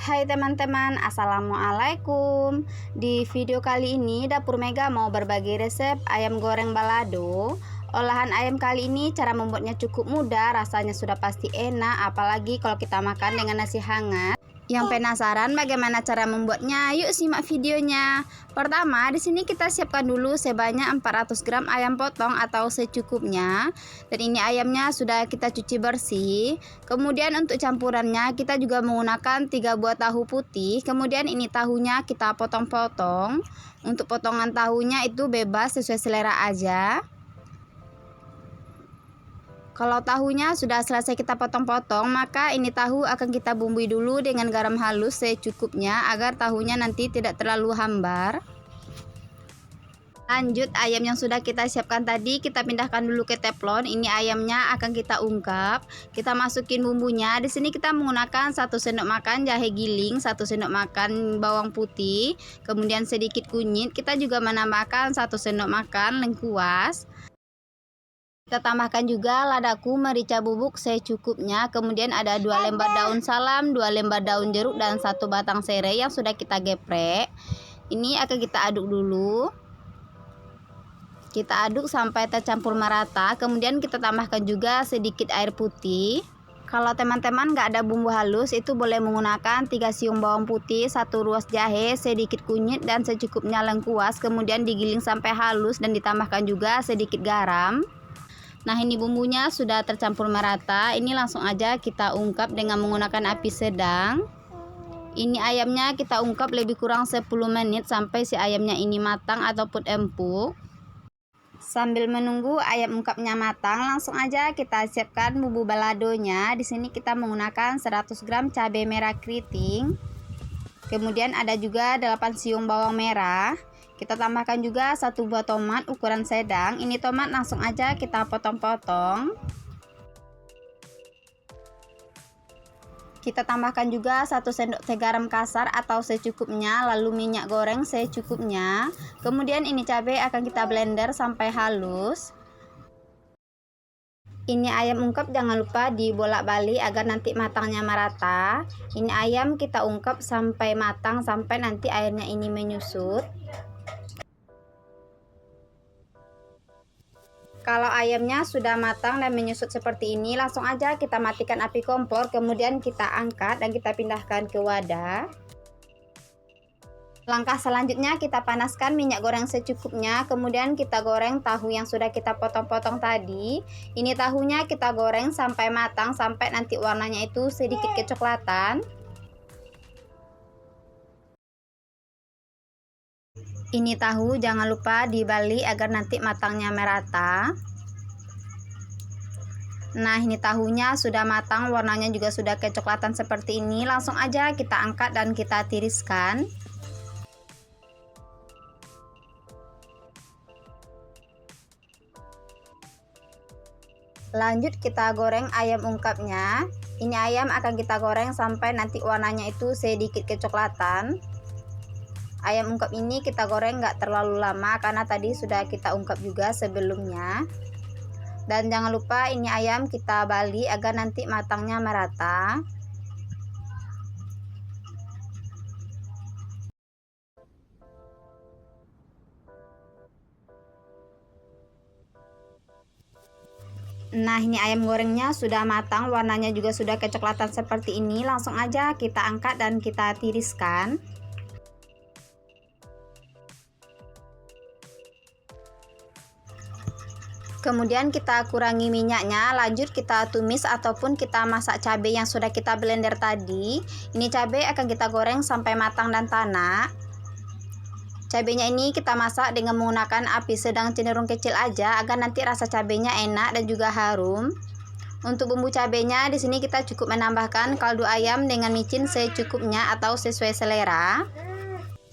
Hai teman-teman, assalamualaikum. Di video kali ini Dapur Mega mau berbagi resep ayam goreng balado. Olahan ayam kali ini cara membuatnya cukup mudah, rasanya sudah pasti enak, apalagi kalau kita makan dengan nasi hangat. Yang penasaran bagaimana cara membuatnya? Yuk simak videonya. Pertama, di sini kita siapkan dulu sebanyak 400 gram ayam potong atau secukupnya. Dan ini ayamnya sudah kita cuci bersih. Kemudian untuk campurannya kita juga menggunakan 3 buah tahu putih. Kemudian ini tahunya kita potong-potong. Untuk potongan tahunya itu bebas sesuai selera aja. Kalau tahunya sudah selesai kita potong-potong, maka ini tahu akan kita bumbui dulu dengan garam halus secukupnya agar tahunya nanti tidak terlalu hambar. Lanjut, ayam yang sudah kita siapkan tadi kita pindahkan dulu ke teflon. Ini ayamnya akan kita ungkap. Kita masukin bumbunya. Di sini kita menggunakan 1 sendok makan jahe giling, 1 sendok makan bawang putih, kemudian sedikit kunyit. Kita juga menambahkan 1 sendok makan lengkuas. Kita tambahkan juga ladaku merica bubuk secukupnya. Kemudian ada 2 lembar daun salam, 2 lembar daun jeruk, dan 1 batang serai yang sudah kita geprek. Ini akan kita aduk dulu. Kita aduk sampai tercampur merata. Kemudian kita tambahkan juga sedikit air putih. Kalau teman-teman nggak ada bumbu halus, itu boleh menggunakan 3 siung bawang putih, 1 ruas jahe, sedikit kunyit, dan secukupnya lengkuas. Kemudian digiling sampai halus dan ditambahkan juga sedikit garam. Nah, ini bumbunya sudah tercampur merata. Ini langsung aja kita ungkap dengan menggunakan api sedang. Ini ayamnya kita ungkap lebih kurang 10 menit sampai si ayamnya ini matang ataupun empuk. Sambil menunggu ayam ungkapnya matang, langsung aja kita siapkan bumbu baladonya. Di sini kita menggunakan 100 gram cabai merah keriting. Kemudian ada juga 8 siung bawang merah. Kita tambahkan juga 1 buah tomat ukuran sedang. Ini tomat langsung aja kita potong-potong. Kita tambahkan juga 1 sendok teh garam kasar atau secukupnya, lalu minyak goreng secukupnya. Kemudian ini cabai akan kita blender sampai halus. Ini ayam ungkap jangan lupa dibolak-balik agar nanti matangnya merata. Ini ayam kita ungkap sampai matang, sampai nanti airnya ini menyusut. Kalau ayamnya sudah matang dan menyusut seperti ini, langsung aja kita matikan api kompor, kemudian kita angkat dan kita pindahkan ke wadah. Langkah selanjutnya kita panaskan minyak goreng secukupnya, kemudian kita goreng tahu yang sudah kita potong-potong tadi. Ini tahunya kita goreng sampai matang, sampai nanti warnanya itu sedikit kecoklatan. Ini tahu jangan lupa dibalik agar nanti matangnya merata. Nah, ini tahunya sudah matang, warnanya juga sudah kecoklatan seperti ini. Langsung aja kita angkat dan kita tiriskan. Lanjut kita goreng ayam ungkapnya. Ini ayam akan kita goreng sampai nanti warnanya itu sedikit kecoklatan. Ayam ungkap ini kita goreng nggak terlalu lama karena tadi sudah kita ungkap juga sebelumnya. Dan jangan lupa ini ayam kita balik agar nanti matangnya merata. Nah, ini ayam gorengnya sudah matang, warnanya juga sudah kecoklatan seperti ini. Langsung aja kita angkat dan kita tiriskan. Kemudian kita kurangi minyaknya, lanjut kita tumis ataupun kita masak cabai yang sudah kita blender tadi. Ini cabai akan kita goreng sampai matang dan tanak. Cabainya ini kita masak dengan menggunakan api sedang cenderung kecil aja agar nanti rasa cabainya enak dan juga harum. Untuk bumbu cabainya di sini kita cukup menambahkan kaldu ayam dengan micin secukupnya atau sesuai selera.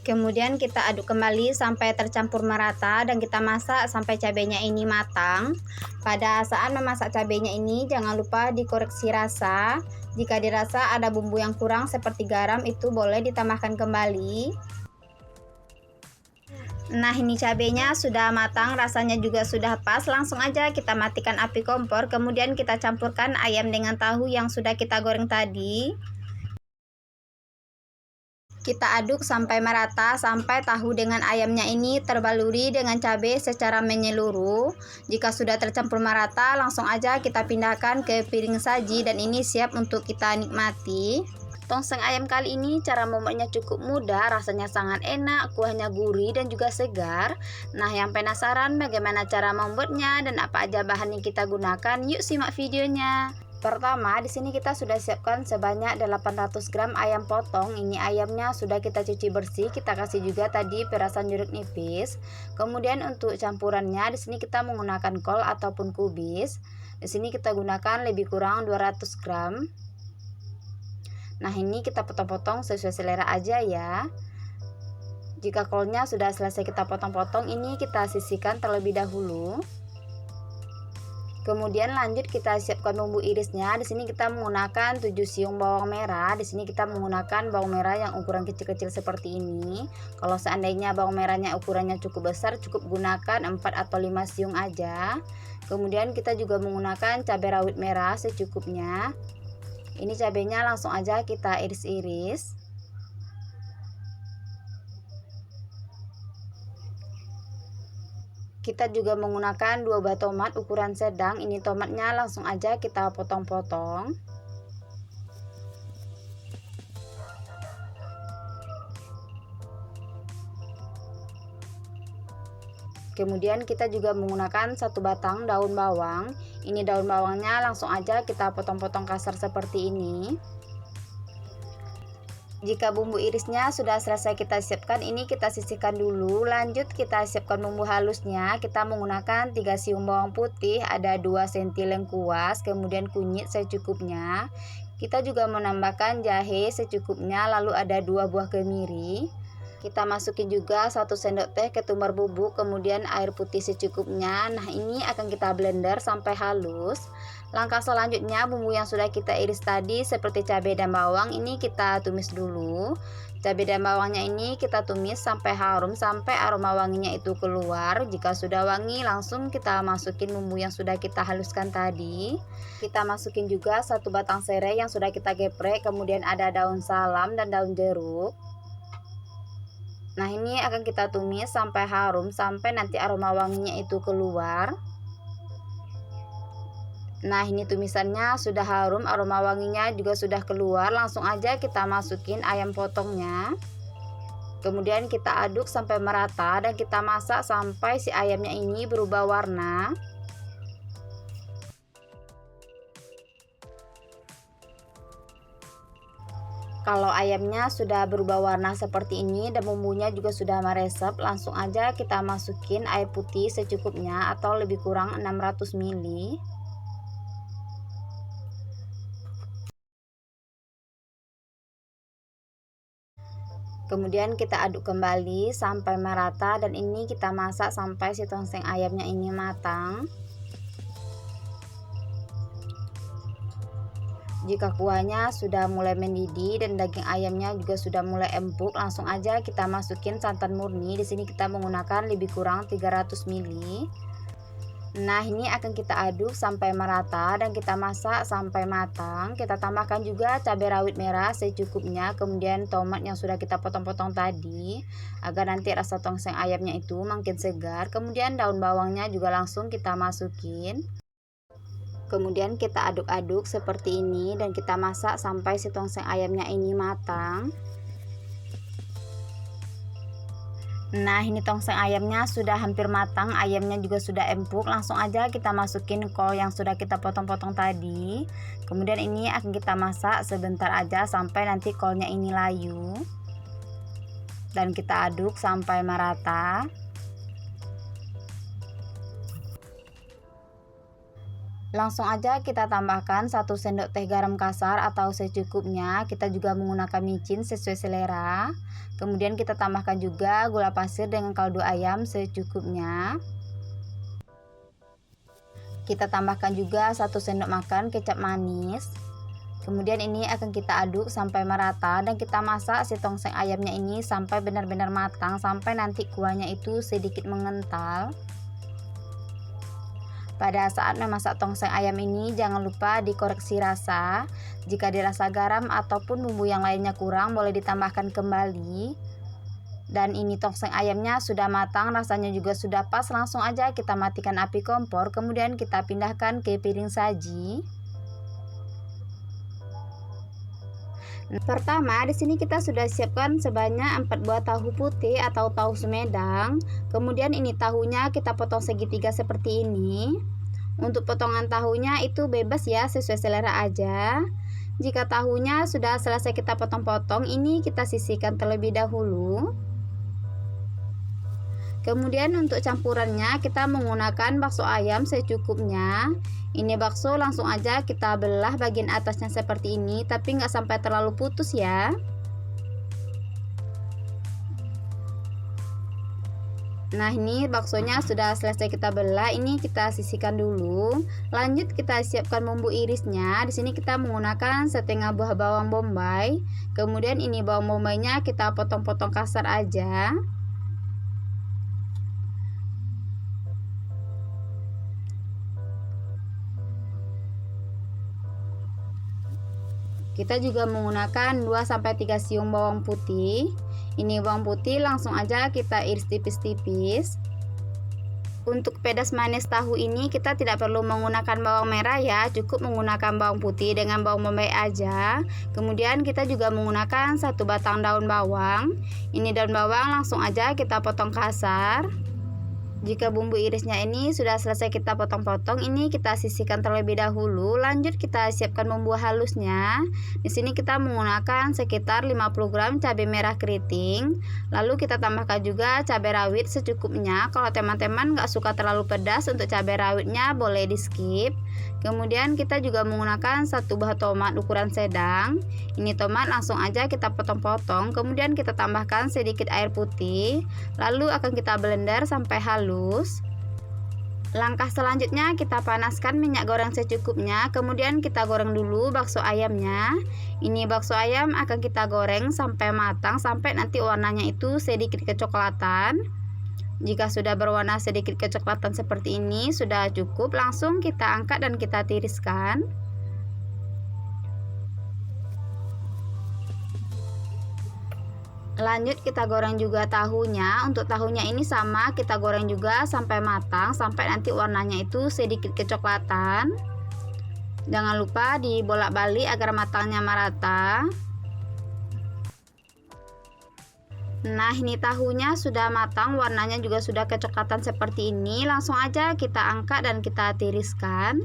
Kemudian kita aduk kembali sampai tercampur merata dan kita masak sampai cabainya ini matang. Pada saat memasak cabainya ini jangan lupa dikoreksi rasa. Jika dirasa ada bumbu yang kurang seperti garam, itu boleh ditambahkan kembali. Nah, ini cabainya sudah matang, rasanya juga sudah pas. Langsung aja kita matikan api kompor, kemudian kita campurkan ayam dengan tahu yang sudah kita goreng tadi. Kita aduk sampai merata, sampai tahu dengan ayamnya ini terbaluri dengan cabai secara menyeluruh. Jika sudah tercampur merata, langsung aja kita pindahkan ke piring saji dan ini siap untuk kita nikmati. Tongseng ayam kali ini cara membuatnya cukup mudah, rasanya sangat enak, kuahnya gurih dan juga segar. Nah, yang penasaran bagaimana cara membuatnya dan apa aja bahan yang kita gunakan, yuk simak videonya. Pertama, di sini kita sudah siapkan sebanyak 800 gram ayam potong. Ini ayamnya sudah kita cuci bersih, kita kasih juga tadi perasan jeruk nipis. Kemudian untuk campurannya di sini kita menggunakan kol ataupun kubis. Di sini kita gunakan lebih kurang 200 gram. Nah, ini kita potong-potong sesuai selera aja ya. Jika kolnya sudah selesai kita potong-potong, ini kita sisihkan terlebih dahulu. Kemudian lanjut kita siapkan bumbu irisnya. Di sini kita menggunakan 7 siung bawang merah. Di sini kita menggunakan bawang merah yang ukuran kecil-kecil seperti ini. Kalau seandainya bawang merahnya ukurannya cukup besar, cukup gunakan 4 atau 5 siung aja. Kemudian kita juga menggunakan cabai rawit merah secukupnya. Ini cabainya langsung aja kita iris-iris. Kita juga menggunakan 2 buah tomat ukuran sedang. Ini tomatnya langsung aja kita potong-potong. Kemudian kita juga menggunakan 1 batang daun bawang. Ini daun bawangnya langsung aja kita potong-potong kasar seperti ini. Jika bumbu irisnya sudah selesai kita siapkan, ini kita sisihkan dulu. Lanjut kita siapkan bumbu halusnya. Kita menggunakan 3 siung bawang putih, ada 2 senti lengkuas, kemudian kunyit secukupnya. Kita juga menambahkan jahe secukupnya, lalu ada 2 buah kemiri. Kita masukin juga 1 sendok teh ketumbar bubuk, kemudian air putih secukupnya. Nah, ini akan kita blender sampai halus. Langkah selanjutnya, bumbu yang sudah kita iris tadi seperti cabai dan bawang ini kita tumis dulu. Cabai dan bawangnya ini kita tumis sampai harum, sampai aroma wanginya itu keluar. Jika sudah wangi, langsung kita masukin bumbu yang sudah kita haluskan tadi. Kita masukin juga 1 batang serai yang sudah kita geprek, kemudian ada daun salam dan daun jeruk. Nah, ini akan kita tumis sampai harum, sampai nanti aroma wanginya itu keluar. Nah, ini tumisannya sudah harum, aroma wanginya juga sudah keluar. Langsung aja kita masukin ayam potongnya. Kemudian kita aduk sampai merata dan kita masak sampai si ayamnya ini berubah warna. Kalau ayamnya sudah berubah warna seperti ini dan bumbunya juga sudah meresap, langsung aja kita masukin air putih secukupnya atau lebih kurang 600 ml. Kemudian kita aduk kembali sampai merata dan ini kita masak sampai si tongseng ayamnya ini matang. Jika kuahnya sudah mulai mendidih dan daging ayamnya juga sudah mulai empuk, langsung aja kita masukin santan murni. Di sini kita menggunakan lebih kurang 300 ml. Nah, ini akan kita aduk sampai merata dan kita masak sampai matang. Kita tambahkan juga cabai rawit merah secukupnya, kemudian tomat yang sudah kita potong-potong tadi agar nanti rasa tongseng ayamnya itu makin segar. Kemudian daun bawangnya juga langsung kita masukin. Kemudian kita aduk-aduk seperti ini dan kita masak sampai si tongseng ayamnya ini matang. Nah, ini tongseng ayamnya sudah hampir matang, ayamnya juga sudah empuk. Langsung aja kita masukin kol yang sudah kita potong-potong tadi. Kemudian ini akan kita masak sebentar aja sampai nanti kolnya ini layu. Dan kita aduk sampai merata. Langsung aja kita tambahkan 1 sendok teh garam kasar atau secukupnya. Kita juga menggunakan micin sesuai selera. Kemudian kita tambahkan juga gula pasir dengan kaldu ayam secukupnya. Kita tambahkan juga 1 sendok makan kecap manis. Kemudian ini akan kita aduk sampai merata dan kita masak si tongseng ayamnya ini sampai benar-benar matang, sampai nanti kuahnya itu sedikit mengental. Pada saat memasak tongseng ayam ini jangan lupa dikoreksi rasa. Jika dirasa garam ataupun bumbu yang lainnya kurang, boleh ditambahkan kembali. Dan ini tongseng ayamnya sudah matang, rasanya juga sudah pas. Langsung aja kita matikan api kompor, kemudian kita pindahkan ke piring saji. Pertama, di sini kita sudah siapkan sebanyak 4 buah tahu putih atau tahu Sumedang. Kemudian ini tahunya kita potong segitiga seperti ini. Untuk potongan tahunya itu bebas ya, sesuai selera aja. Jika tahunya sudah selesai kita potong-potong, ini kita sisihkan terlebih dahulu. Kemudian untuk campurannya kita menggunakan bakso ayam secukupnya. Ini bakso langsung aja kita belah bagian atasnya seperti ini, tapi nggak sampai terlalu putus ya. Nah, ini baksonya sudah selesai kita belah, ini kita sisihkan dulu. Lanjut kita siapkan bumbu irisnya. Di sini kita menggunakan setengah buah bawang bombay. Kemudian ini bawang bombaynya kita potong-potong kasar aja. Kita juga menggunakan 2-3 siung bawang putih. Ini bawang putih langsung aja kita iris tipis-tipis. Untuk pedas manis tahu ini kita tidak perlu menggunakan bawang merah ya, cukup menggunakan bawang putih dengan bawang bombay aja. Kemudian kita juga menggunakan 1 batang daun bawang. Ini daun bawang langsung aja kita potong kasar. Jika bumbu irisnya ini sudah selesai kita potong-potong, ini kita sisihkan terlebih dahulu. Lanjut kita siapkan bumbu halusnya. Di sini kita menggunakan sekitar 50 gram cabai merah keriting. Lalu kita tambahkan juga cabai rawit secukupnya. Kalau teman-teman nggak suka terlalu pedas, untuk cabai rawitnya boleh di skip. Kemudian kita juga menggunakan 1 buah tomat ukuran sedang. Ini tomat langsung aja kita potong-potong. Kemudian kita tambahkan sedikit air putih. Lalu akan kita blender sampai halus. Langkah selanjutnya kita panaskan minyak goreng secukupnya. Kemudian kita goreng dulu bakso ayamnya. Ini bakso ayam akan kita goreng sampai matang, sampai nanti warnanya itu sedikit kecoklatan. Jika sudah berwarna sedikit kecoklatan seperti ini, sudah cukup. Langsung kita angkat dan kita tiriskan. Lanjut kita goreng juga tahunya. Untuk tahunya ini sama, kita goreng juga sampai matang, sampai nanti warnanya itu sedikit kecoklatan. Jangan lupa dibolak-balik agar matangnya merata. Nah, ini tahunya sudah matang, warnanya juga sudah kecoklatan seperti ini. Langsung aja kita angkat dan kita tiriskan.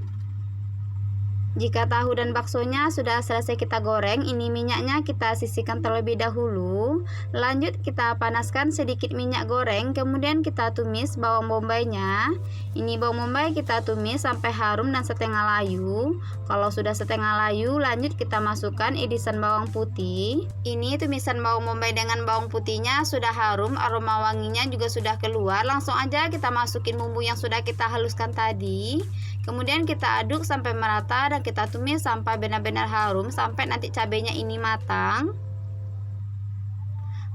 Jika tahu dan baksonya sudah selesai kita goreng, ini minyaknya kita sisihkan terlebih dahulu. Lanjut kita panaskan sedikit minyak goreng, kemudian kita tumis bawang bombaynya. Ini bawang bombay kita tumis sampai harum dan setengah layu. Kalau sudah setengah layu, lanjut kita masukkan irisan bawang putih. Ini tumisan bawang bombay dengan bawang putihnya sudah harum, aroma wanginya juga sudah keluar. Langsung aja kita masukin bumbu yang sudah kita haluskan tadi. Kemudian kita aduk sampai merata dan kita tumis sampai benar-benar harum, sampai nanti cabenya ini matang.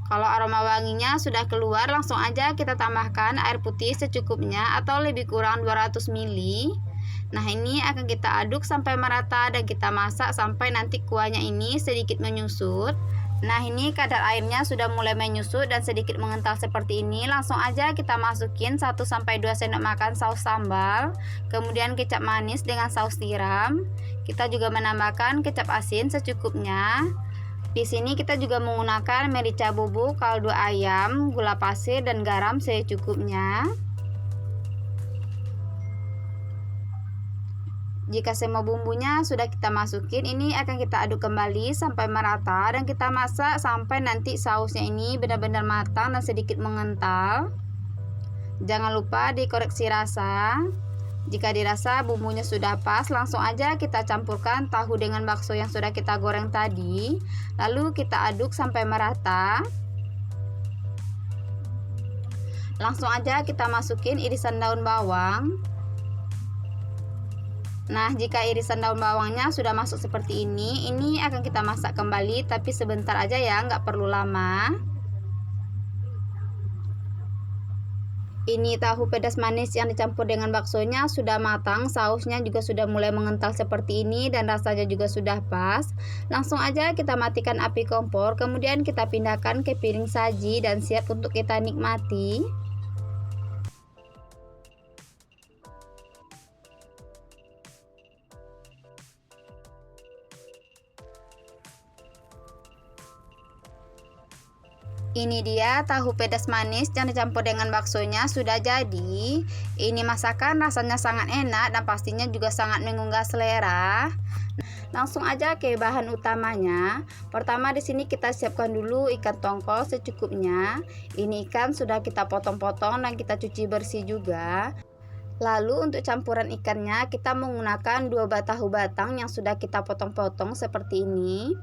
Kalau aroma wanginya sudah keluar, langsung aja kita tambahkan air putih secukupnya atau lebih kurang 200 ml. Nah, ini akan kita aduk sampai merata dan kita masak sampai nanti kuahnya ini sedikit menyusut. Nah, ini kadar airnya sudah mulai menyusut dan sedikit mengental seperti ini. Langsung aja kita masukin 1-2 sendok makan saus sambal, kemudian kecap manis dengan saus tiram. Kita juga menambahkan kecap asin secukupnya. Di sini kita juga menggunakan merica bubuk, kaldu ayam, gula pasir dan garam secukupnya. Jika semua bumbunya sudah kita masukin, ini akan kita aduk kembali sampai merata dan kita masak sampai nanti sausnya ini benar-benar matang dan sedikit mengental. Jangan lupa dikoreksi rasa. Jika dirasa bumbunya sudah pas, langsung aja kita campurkan tahu dengan bakso yang sudah kita goreng tadi. Lalu kita aduk sampai merata. Langsung aja kita masukin irisan daun bawang. Nah, jika irisan daun bawangnya sudah masuk seperti ini akan kita masak kembali, tapi sebentar aja ya, nggak perlu lama. Ini tahu pedas manis yang dicampur dengan baksonya sudah matang, sausnya juga sudah mulai mengental seperti ini dan rasanya juga sudah pas. Langsung aja kita matikan api kompor, kemudian kita pindahkan ke piring saji dan siap untuk kita nikmati. Ini dia tahu pedas manis yang dicampur dengan baksonya sudah jadi. Ini masakan rasanya sangat enak dan pastinya juga sangat menggugah selera. Langsung aja ke bahan utamanya. Pertama di sini kita siapkan dulu ikan tongkol secukupnya. Ini ikan sudah kita potong-potong dan kita cuci bersih juga. Lalu untuk campuran ikannya kita menggunakan 2 batang tahu batang yang sudah kita potong-potong seperti ini.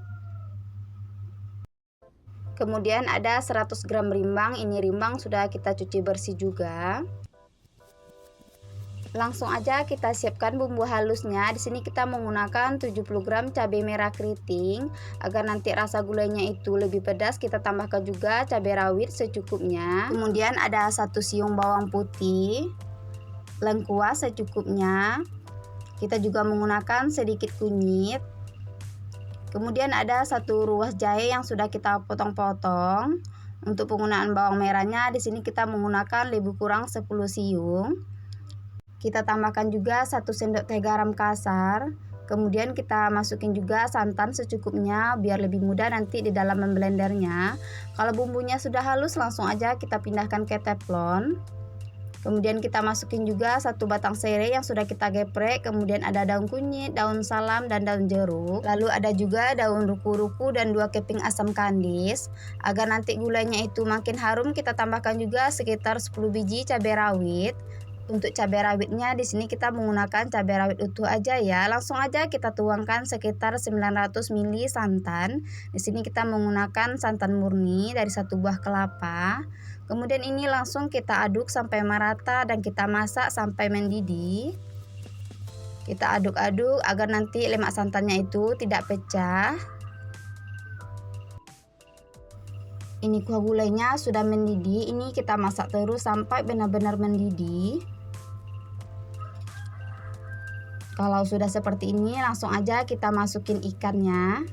Kemudian ada 100 gram rimbang, ini rimbang sudah kita cuci bersih juga. Langsung aja kita siapkan bumbu halusnya. Di sini kita menggunakan 70 gram cabai merah keriting. Agar nanti rasa gulainya itu lebih pedas, kita tambahkan juga cabai rawit secukupnya. Kemudian ada 1 siung bawang putih, lengkuas secukupnya. Kita juga menggunakan sedikit kunyit. Kemudian ada 1 ruas jahe yang sudah kita potong-potong. Untuk penggunaan bawang merahnya di sini kita menggunakan lebih kurang 10 siung. Kita tambahkan juga 1 sendok teh garam kasar. Kemudian kita masukin juga santan secukupnya biar lebih mudah nanti di dalam memblendernya. Kalau bumbunya sudah halus langsung aja kita pindahkan ke teflon. Kemudian kita masukin juga 1 batang serai yang sudah kita geprek. Kemudian ada daun kunyit, daun salam, dan daun jeruk. Lalu ada juga daun ruku-ruku dan 2 keping asam kandis. Agar nanti gulanya itu makin harum, kita tambahkan juga sekitar 10 biji cabai rawit. Untuk cabai rawitnya di sini kita menggunakan cabai rawit utuh aja ya. Langsung aja kita tuangkan sekitar 900 ml santan. Di sini kita menggunakan santan murni dari 1 buah kelapa. Kemudian ini langsung kita aduk sampai merata dan kita masak sampai mendidih. Kita aduk-aduk agar nanti lemak santannya itu tidak pecah. Ini kuah gulainya sudah mendidih. Ini kita masak terus sampai benar-benar mendidih. Kalau sudah seperti ini langsung aja kita masukin ikannya.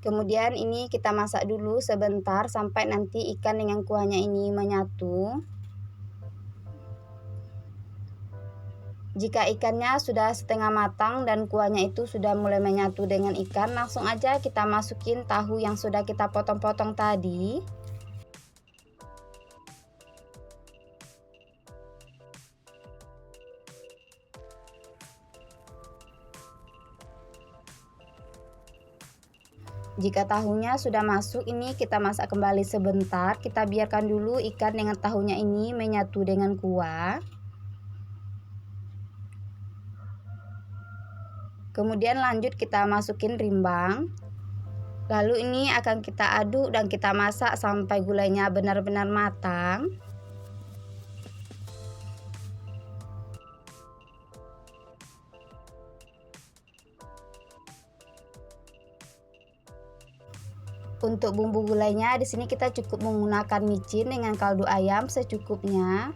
Kemudian ini kita masak dulu sebentar sampai nanti ikan dengan kuahnya ini menyatu. Jika ikannya sudah setengah matang dan kuahnya itu sudah mulai menyatu dengan ikan, langsung aja kita masukin tahu yang sudah kita potong-potong tadi. Jika tahunya sudah masuk, ini kita masak kembali sebentar. Kita biarkan dulu ikan dengan tahunya ini menyatu dengan kuah. Kemudian lanjut kita masukin rimbang. Lalu ini akan kita aduk dan kita masak sampai gulainya benar-benar matang. Untuk bumbu gulainya di sini kita cukup menggunakan micin dengan kaldu ayam secukupnya.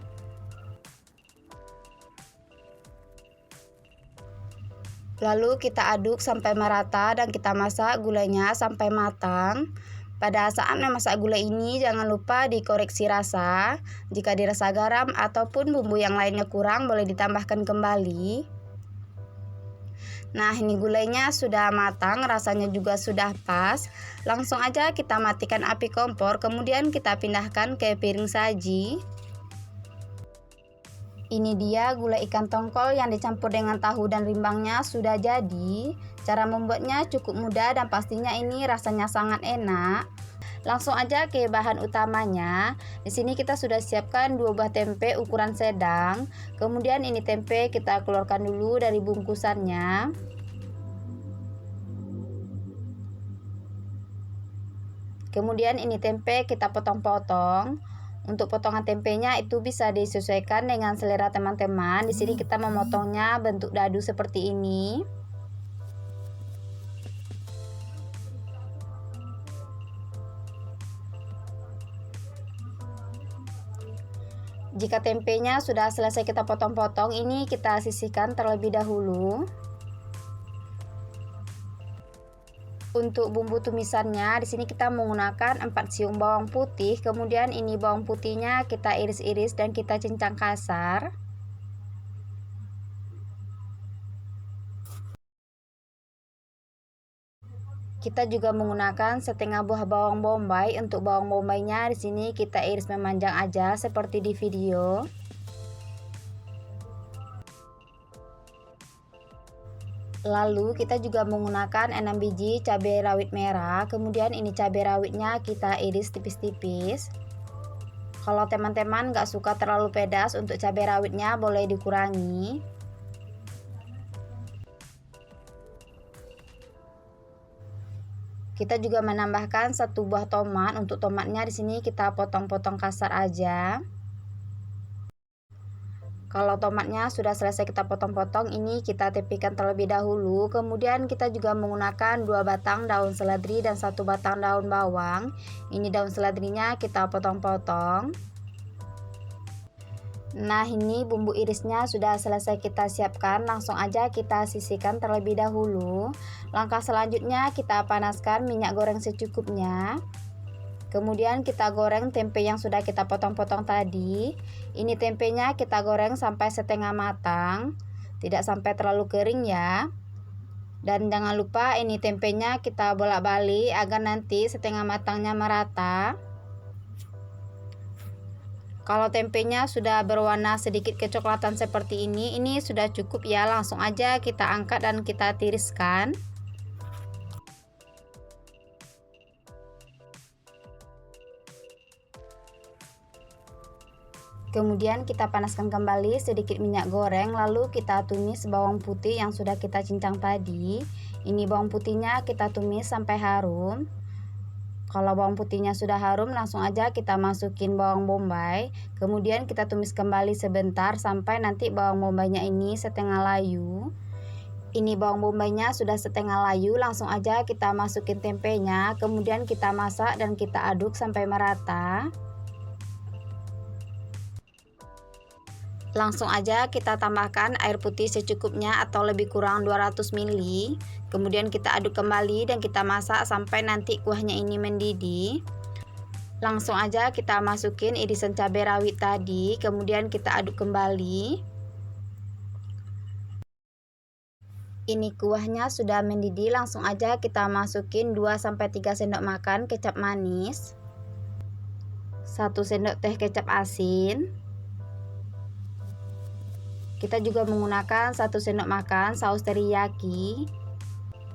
Lalu kita aduk sampai merata dan kita masak gulainya sampai matang. Pada saat memasak gulai ini jangan lupa dikoreksi rasa. Jika dirasa garam ataupun bumbu yang lainnya kurang boleh ditambahkan kembali. Nah, ini gulainya sudah matang, rasanya juga sudah pas. Langsung aja kita matikan api kompor, kemudian kita pindahkan ke piring saji. Ini dia gulai ikan tongkol yang dicampur dengan tahu dan rimbangnya sudah jadi. Cara membuatnya cukup mudah dan pastinya ini rasanya sangat enak. Langsung aja ke bahan utamanya. Di sini kita sudah siapkan 2 buah tempe ukuran sedang. Kemudian ini tempe kita keluarkan dulu dari bungkusannya. Kemudian ini tempe kita potong-potong. Untuk potongan tempenya itu bisa disesuaikan dengan selera teman-teman. Di sini kita memotongnya bentuk dadu seperti ini. Jika tempenya sudah selesai kita potong-potong, ini kita sisihkan terlebih dahulu. Untuk bumbu tumisannya, di sini kita menggunakan 4 siung bawang putih. Kemudian ini bawang putihnya kita iris-iris dan kita cincang kasar. Kita juga menggunakan setengah buah bawang bombay. Untuk bawang bombaynya di sini kita iris memanjang aja seperti di video. Lalu kita juga menggunakan 6 biji cabai rawit merah. Kemudian ini cabai rawitnya kita iris tipis-tipis. Kalau teman-teman nggak suka terlalu pedas, untuk cabai rawitnya boleh dikurangi. Kita juga menambahkan 1 buah tomat. Untuk tomatnya di sini kita potong-potong kasar aja. Kalau tomatnya sudah selesai kita potong-potong, ini kita tepikan terlebih dahulu. Kemudian kita juga menggunakan 2 batang daun seledri dan 1 batang daun bawang. Ini daun seledrinya kita potong-potong. Nah, ini bumbu irisnya sudah selesai kita siapkan. Langsung aja kita sisihkan terlebih dahulu. Langkah selanjutnya kita panaskan minyak goreng secukupnya. Kemudian kita goreng tempe yang sudah kita potong-potong tadi. Ini tempenya kita goreng sampai setengah matang, tidak sampai terlalu kering ya. Dan jangan lupa ini tempenya kita bolak-balik agar nanti setengah matangnya merata. Kalau tempenya sudah berwarna sedikit kecoklatan seperti ini sudah cukup ya. Langsung aja kita angkat dan kita tiriskan. Kemudian kita panaskan kembali sedikit minyak goreng, lalu kita tumis bawang putih yang sudah kita cincang tadi. Ini bawang putihnya kita tumis sampai harum. Kalau bawang putihnya sudah harum, langsung aja kita masukin bawang bombay. Kemudian kita tumis kembali sebentar sampai nanti bawang bombaynya ini setengah layu. Ini bawang bombaynya sudah setengah layu, langsung aja kita masukin tempenya. Kemudian kita masak dan kita aduk sampai merata. Langsung aja kita tambahkan air putih secukupnya atau lebih kurang 200 ml. Kemudian kita aduk kembali dan kita masak sampai nanti kuahnya ini mendidih. Langsung aja kita masukin irisan cabai rawit tadi, kemudian kita aduk kembali. Ini kuahnya sudah mendidih, langsung aja kita masukin 2-3 sendok makan kecap manis, 1 sendok teh kecap asin. Kita juga menggunakan 1 sendok makan saus teriyaki.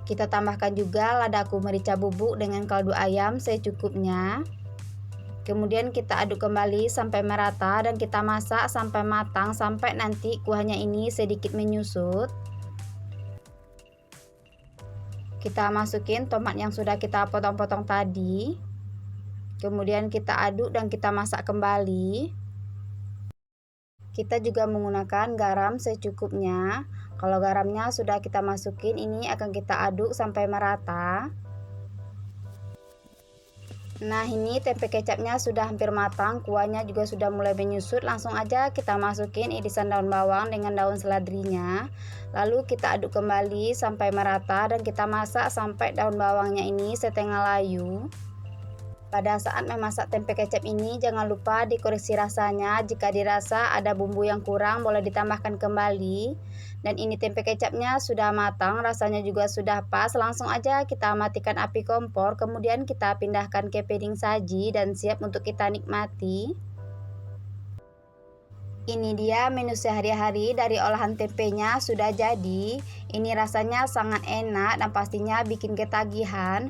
Kita tambahkan juga ladaku merica bubuk dengan kaldu ayam secukupnya. Kemudian kita aduk kembali sampai merata dan kita masak sampai matang, sampai nanti kuahnya ini sedikit menyusut. Kita masukin tomat yang sudah kita potong-potong tadi. Kemudian kita aduk dan kita masak kembali. Kita juga menggunakan garam secukupnya. Kalau garamnya sudah kita masukin, ini akan kita aduk sampai merata. Nah, ini tempe kecapnya sudah hampir matang, kuahnya juga sudah mulai menyusut. Langsung aja kita masukin irisan daun bawang dengan daun seledrinya. Lalu kita aduk kembali sampai merata dan kita masak sampai daun bawangnya ini setengah layu. Pada saat memasak tempe kecap ini jangan lupa dikoreksi rasanya. Jika dirasa ada bumbu yang kurang boleh ditambahkan kembali. Dan ini tempe kecapnya sudah matang, rasanya juga sudah pas. Langsung aja kita matikan api kompor, kemudian kita pindahkan ke piring saji dan siap untuk kita nikmati. Ini dia menu sehari-hari dari olahan tempenya sudah jadi. Ini rasanya sangat enak dan pastinya bikin ketagihan.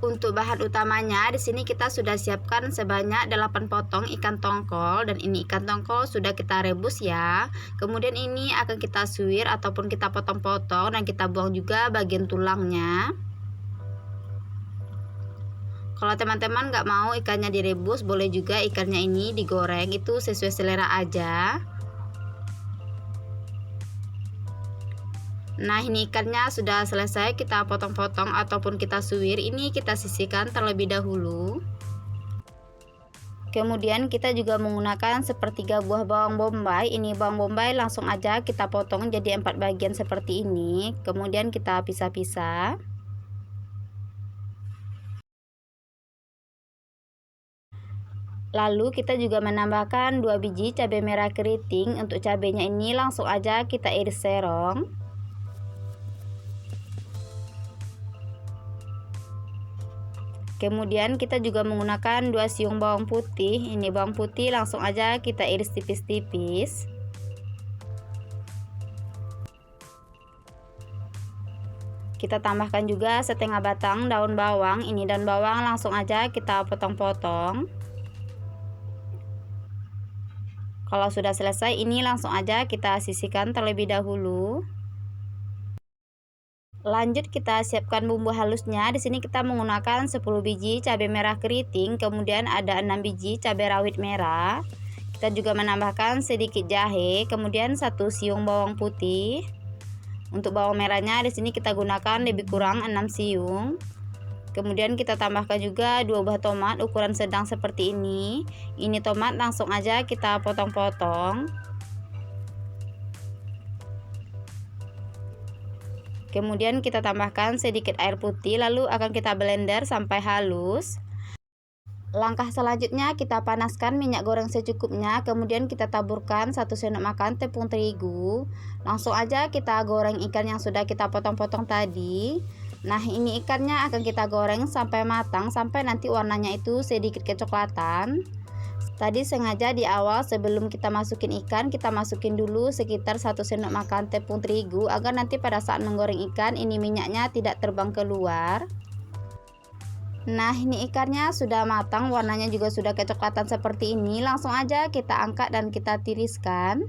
Untuk bahan utamanya di sini kita sudah siapkan sebanyak 8 potong ikan tongkol, dan ini ikan tongkol sudah kita rebus ya. Kemudian ini akan kita suwir ataupun kita potong-potong dan kita buang juga bagian tulangnya. Kalau teman-teman nggak mau ikannya direbus, boleh juga ikannya ini digoreng, itu sesuai selera aja. Nah, ini ikannya sudah selesai kita potong-potong ataupun kita suwir. Ini kita sisihkan terlebih dahulu. Kemudian kita juga menggunakan sepertiga buah bawang bombay. Ini bawang bombay langsung aja kita potong jadi 4 bagian seperti ini. Kemudian kita pisah-pisah. Lalu kita juga menambahkan 2 biji cabai merah keriting. Untuk cabainya ini langsung aja kita iris serong. Kemudian kita juga menggunakan 2 siung bawang putih. Ini bawang putih langsung aja kita iris tipis-tipis. Kita tambahkan juga setengah batang daun bawang. Ini daun bawang langsung aja kita potong-potong. Kalau sudah selesai, ini langsung aja kita sisihkan terlebih dahulu. Lanjut kita siapkan bumbu halusnya. Di sini kita menggunakan 10 biji cabai merah keriting, kemudian ada 6 biji cabai rawit merah. Kita juga menambahkan sedikit jahe, kemudian 1 siung bawang putih. Untuk bawang merahnya di sini kita gunakan lebih kurang 6 siung. Kemudian kita tambahkan juga 2 buah tomat ukuran sedang seperti ini. Ini tomat langsung aja kita potong-potong. Kemudian kita tambahkan sedikit air putih, lalu akan kita blender sampai halus. Langkah selanjutnya kita panaskan minyak goreng secukupnya, kemudian kita taburkan 1 sendok makan tepung terigu. Langsung aja kita goreng ikan yang sudah kita potong-potong tadi. Nah, ini ikannya akan kita goreng sampai matang, sampai nanti warnanya itu sedikit kecoklatan. Tadi sengaja di awal sebelum kita masukin ikan, kita masukin dulu sekitar 1 sendok makan tepung terigu agar nanti pada saat menggoreng ikan ini minyaknya tidak terbang keluar. Nah, ini ikannya sudah matang, warnanya juga sudah kecoklatan seperti ini. Langsung aja kita angkat dan kita tiriskan.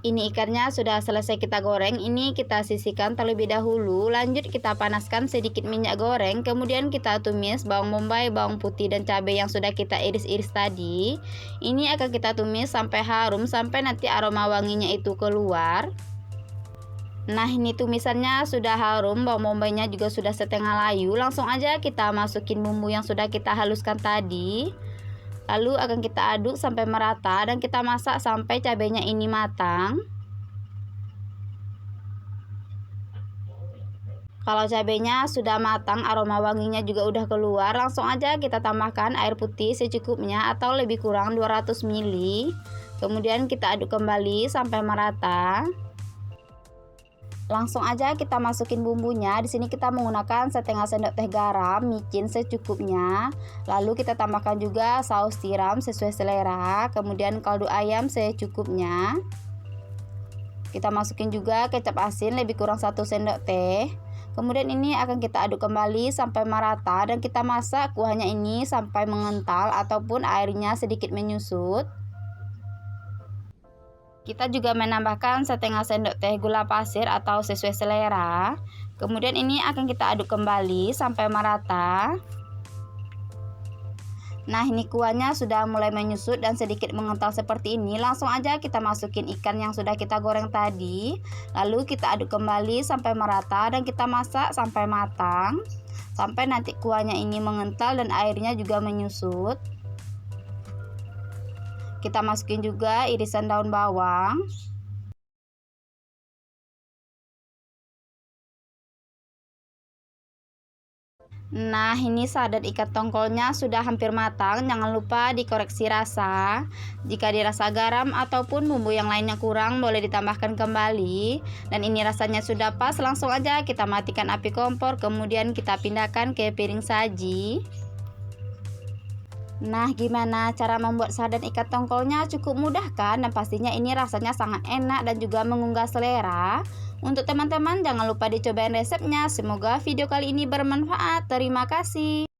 Ini ikannya sudah selesai kita goreng. Ini kita sisihkan terlebih dahulu. Lanjut kita panaskan sedikit minyak goreng. Kemudian kita tumis bawang bombay, bawang putih dan cabai yang sudah kita iris-iris tadi. Ini akan kita tumis sampai harum, sampai nanti aroma wanginya itu keluar. Nah, ini tumisannya sudah harum, bawang bombaynya juga sudah setengah layu. Langsung aja kita masukin bumbu yang sudah kita haluskan tadi. Lalu akan kita aduk sampai merata dan kita masak sampai cabainya ini matang. Kalau cabainya sudah matang, aroma wanginya juga udah keluar, langsung aja kita tambahkan air putih secukupnya atau lebih kurang 200 ml. Kemudian kita aduk kembali sampai merata. Langsung aja kita masukin bumbunya. Di sini kita menggunakan setengah sendok teh garam, micin secukupnya. Lalu kita tambahkan juga saus tiram sesuai selera, kemudian kaldu ayam secukupnya. Kita masukin juga kecap asin lebih kurang 1 sendok teh. Kemudian ini akan kita aduk kembali sampai merata dan kita masak kuahnya ini sampai mengental ataupun airnya sedikit menyusut. Kita juga menambahkan setengah sendok teh gula pasir atau sesuai selera. Kemudian ini akan kita aduk kembali sampai merata. Nah, ini kuahnya sudah mulai menyusut dan sedikit mengental seperti ini. Langsung aja kita masukin ikan yang sudah kita goreng tadi. Lalu kita aduk kembali sampai merata dan kita masak sampai matang. Sampai nanti kuahnya ini mengental dan airnya juga menyusut. Kita masukin juga irisan daun bawang. Nah, ini sadat ikan tongkolnya sudah hampir matang. Jangan lupa dikoreksi rasa. Jika dirasa garam ataupun bumbu yang lainnya kurang, boleh ditambahkan kembali. Dan ini rasanya sudah pas, langsung aja kita matikan api kompor. Kemudian kita pindahkan ke piring saji. Nah, gimana cara membuat sadat ikan tongkolnya? Cukup mudah kan? Dan pastinya ini rasanya sangat enak dan juga menggugah selera. Untuk teman-teman jangan lupa dicobain resepnya. Semoga video kali ini bermanfaat. Terima kasih.